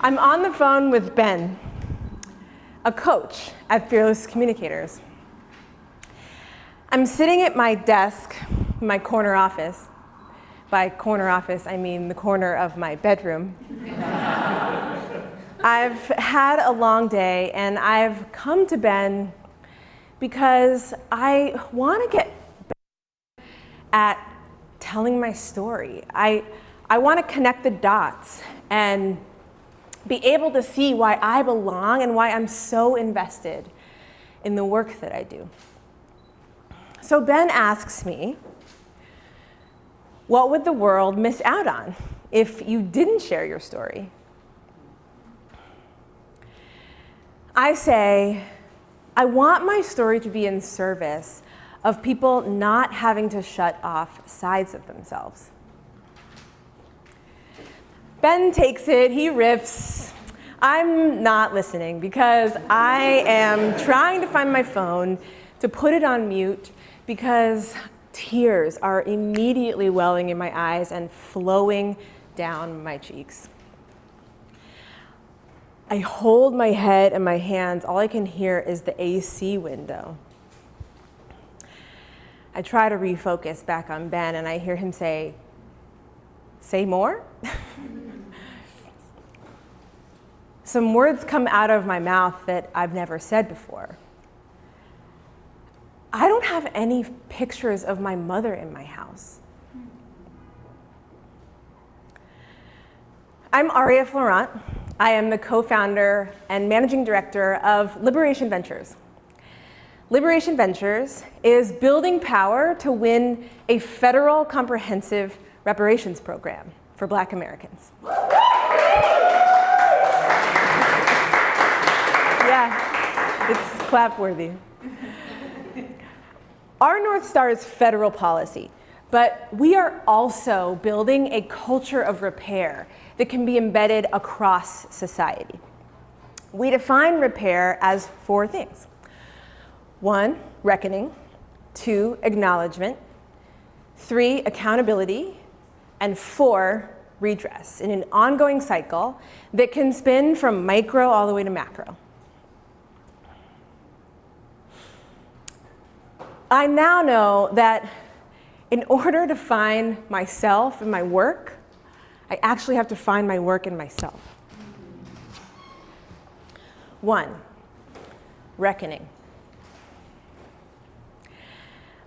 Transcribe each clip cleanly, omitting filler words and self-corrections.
I'm on the phone with Ben, a coach at Fearless Communicators. I'm sitting at my desk, my corner office. By corner office, I mean the corner of my bedroom. I've had a long day, and I've come to Ben because I want to get better at telling my story. I want to connect the dots and be able to see why I belong and why I'm so invested in the work that I do. So Ben asks me, what would the world miss out on if you didn't share your story? I say, I want my story to be in service of people not having to shut off sides of themselves. Ben takes it, he riffs. I'm not listening because I am trying to find my phone to put it on mute because tears are immediately welling in my eyes and flowing down my cheeks. I hold my head and my hands. All I can hear is the AC window. I try to refocus back on Ben, and I hear him say more? Some words come out of my mouth that I've never said before. I don't have any pictures of my mother in my house. I'm Aria Florant. I am the co-founder and managing director of Liberation Ventures. Liberation Ventures is building power to win a federal comprehensive reparations program for Black Americans. Yeah, it's clap-worthy. Our North Star is federal policy, but we are also building a culture of repair that can be embedded across society. We define repair as 4 things. 1, reckoning. 2, acknowledgement. 3, accountability. And 4, redress, in an ongoing cycle that can spin from micro all the way to macro. I now know that in order to find myself and my work, I actually have to find my work in myself. 1, reckoning.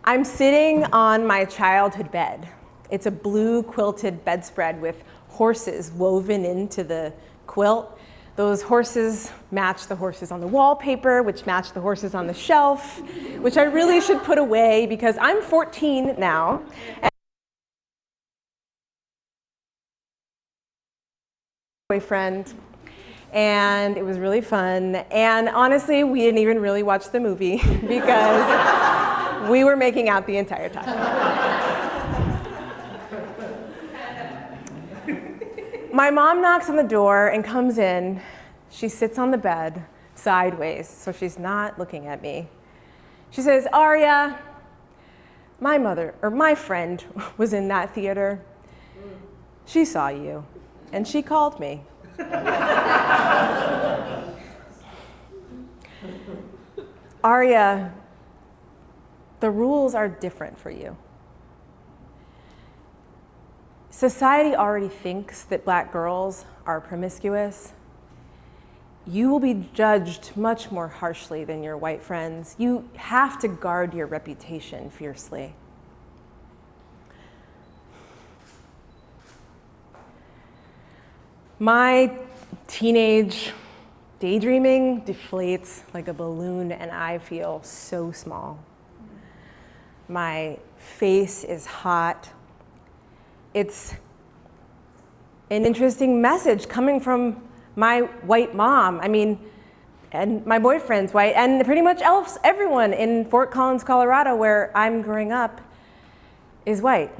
I'm sitting on my childhood bed. It's a blue quilted bedspread with horses woven into the quilt. Those horses match the horses on the wallpaper, which match the horses on the shelf, which I really should put away because I'm 14 now. Boyfriend, and it was really fun. And honestly, we didn't even really watch the movie because we were making out the entire time. My mom knocks on the door and comes in. She sits on the bed sideways, so she's not looking at me. She says, Aria, my friend was in that theater. She saw you, and she called me. Aria, the rules are different for you. Society already thinks that Black girls are promiscuous. You will be judged much more harshly than your white friends. You have to guard your reputation fiercely. My teenage daydreaming deflates like a balloon, and I feel so small. My face is hot. It's an interesting message coming from my white mom. I mean, and my boyfriend's white, and pretty much everyone in Fort Collins, Colorado, where I'm growing up, is white.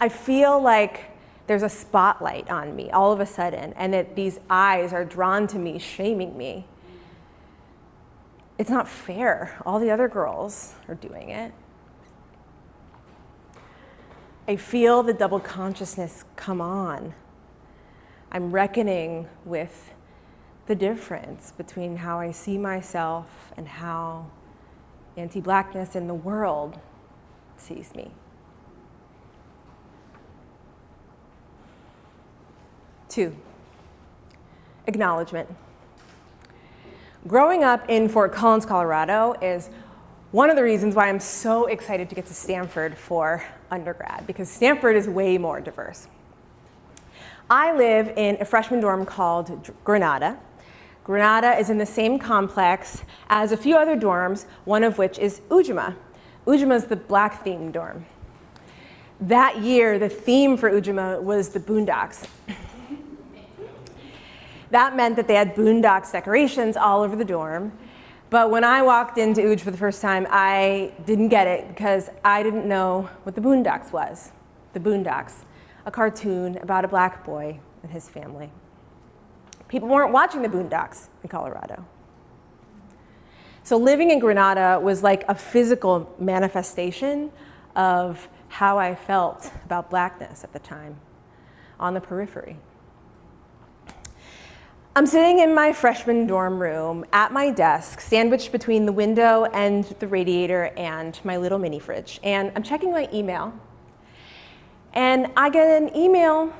I feel like there's a spotlight on me all of a sudden, and that these eyes are drawn to me, shaming me. It's not fair. All the other girls are doing it. I feel the double consciousness come on. I'm reckoning with the difference between how I see myself and how anti-Blackness in the world sees me. 2, acknowledgement. Growing up in Fort Collins, Colorado is one of the reasons why I'm so excited to get to Stanford for undergrad, because Stanford is way more diverse. I live in a freshman dorm called Granada. Granada is in the same complex as a few other dorms, one of which is Ujima. Ujima is the Black themed dorm. That year, the theme for Ujima was the Boondocks. That meant that they had Boondocks decorations all over the dorm. But when I walked into Uj for the first time, I didn't get it because I didn't know what the Boondocks was. The Boondocks, a cartoon about a Black boy and his family. People weren't watching the Boondocks in Colorado. So living in Granada was like a physical manifestation of how I felt about Blackness at the time, on the periphery. I'm sitting in my freshman dorm room at my desk, sandwiched between the window and the radiator and my little mini fridge. And I'm checking my email. And I get an email,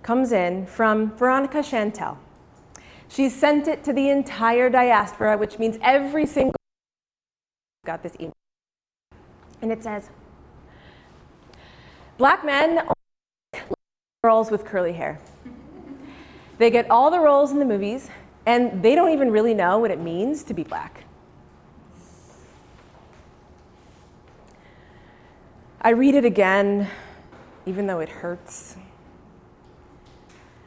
comes in from Veronica Chantel. She sent it to the entire diaspora, which means every single got this email. And it says, Black men only like girls with curly hair. They get all the roles in the movies, and they don't even really know what it means to be Black. I read it again, even though it hurts.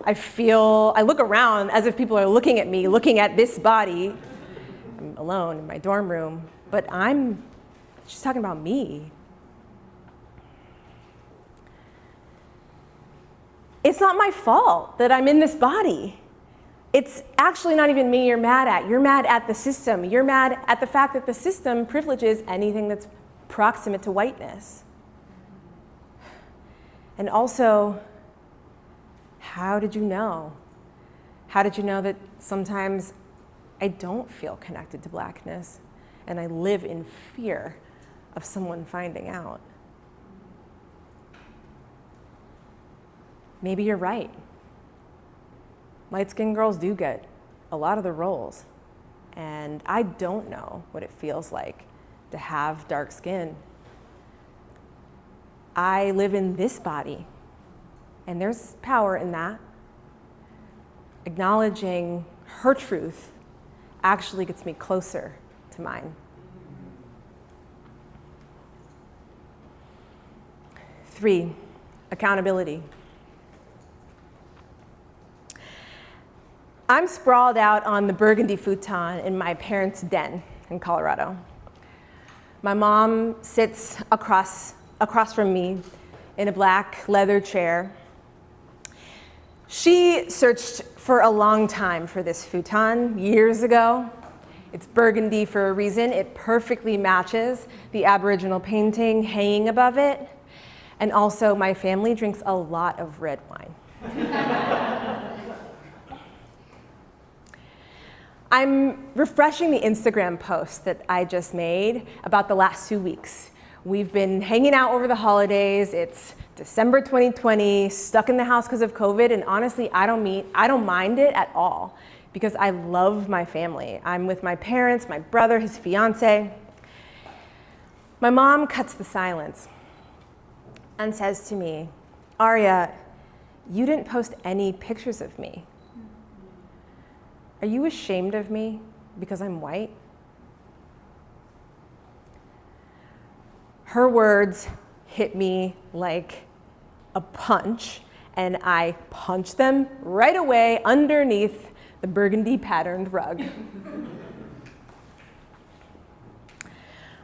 I look around as if people are looking at me, looking at this body. I'm alone in my dorm room, but she's talking about me. It's not my fault that I'm in this body. It's actually not even me you're mad at. You're mad at the system. You're mad at the fact that the system privileges anything that's proximate to whiteness. And also, how did you know? How did you know that sometimes I don't feel connected to Blackness and I live in fear of someone finding out? Maybe you're right. Light-skinned girls do get a lot of the roles. And I don't know what it feels like to have dark skin. I live in this body, and there's power in that. Acknowledging her truth actually gets me closer to mine. 3, accountability. I'm sprawled out on the burgundy futon in my parents' den in Colorado. My mom sits across from me in a black leather chair. She searched for a long time for this futon years ago. It's burgundy for a reason. It perfectly matches the Aboriginal painting hanging above it. And also, my family drinks a lot of red wine. I'm refreshing the Instagram post that I just made about the last 2 weeks. We've been hanging out over the holidays. It's December 2020, stuck in the house because of COVID, and honestly, I don't mind it at all because I love my family. I'm with my parents, my brother, his fiance. My mom cuts the silence and says to me, Aria, you didn't post any pictures of me. Are you ashamed of me because I'm white? Her words hit me like a punch, and I punched them right away underneath the burgundy patterned rug.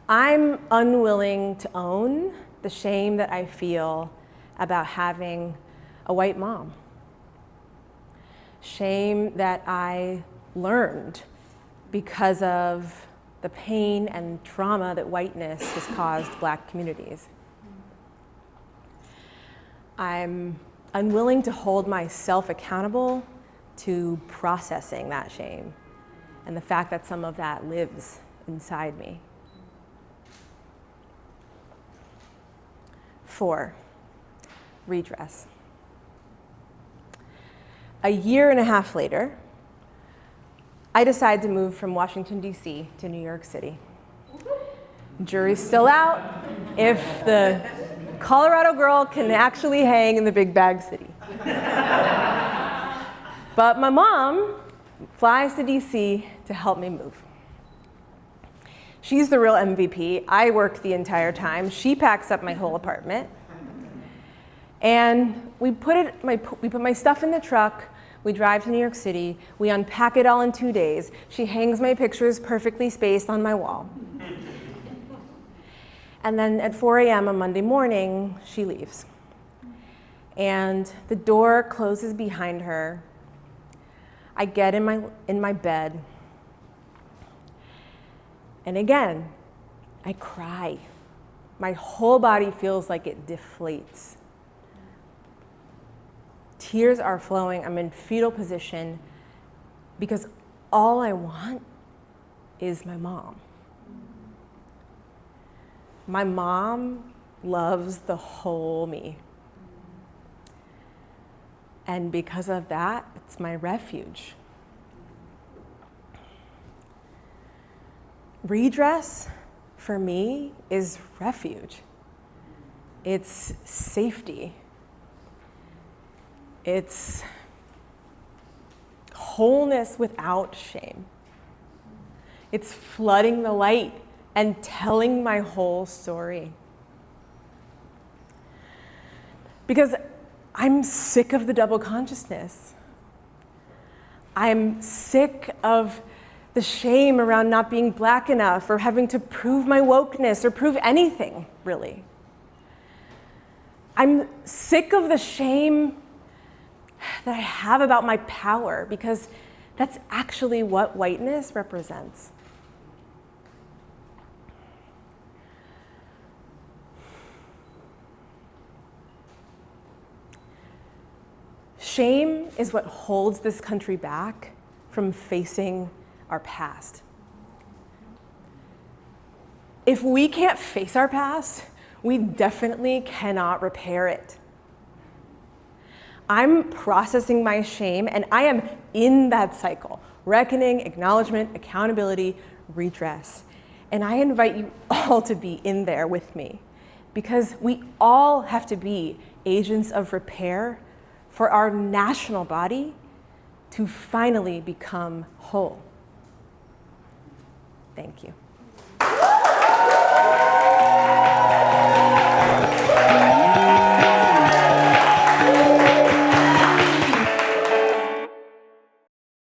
I'm unwilling to own the shame that I feel about having a white mom. Shame that I learned because of the pain and trauma that whiteness has caused Black communities. I'm unwilling to hold myself accountable to processing that shame and the fact that some of that lives inside me. 4, redress. A year and a half later, I decided to move from Washington, D.C. to New York City. Jury's still out if the Colorado girl can actually hang in the big bag city. But my mom flies to D.C. to help me move. She's the real MVP. I work the entire time. She packs up my whole apartment. And we put my stuff in the truck. We drive to New York City. We unpack it all in 2 days. She hangs my pictures perfectly spaced on my wall. And then at 4 a.m. on Monday morning, she leaves. And the door closes behind her. I get in my bed. And again, I cry. My whole body feels like it deflates. Tears are flowing. I'm in fetal position because all I want is my mom. My mom loves the whole me. And because of that, it's my refuge. Redress, for me, is refuge. It's safety. It's wholeness without shame. It's flooding the light and telling my whole story. Because I'm sick of the double consciousness. I'm sick of the shame around not being Black enough or having to prove my wokeness or prove anything, really. I'm sick of the shame that I have about my power, because that's actually what whiteness represents. Shame is what holds this country back from facing our past. If we can't face our past, we definitely cannot repair it. I'm processing my shame, and I am in that cycle. Reckoning, acknowledgement, accountability, redress. And I invite you all to be in there with me, because we all have to be agents of repair for our national body to finally become whole. Thank you.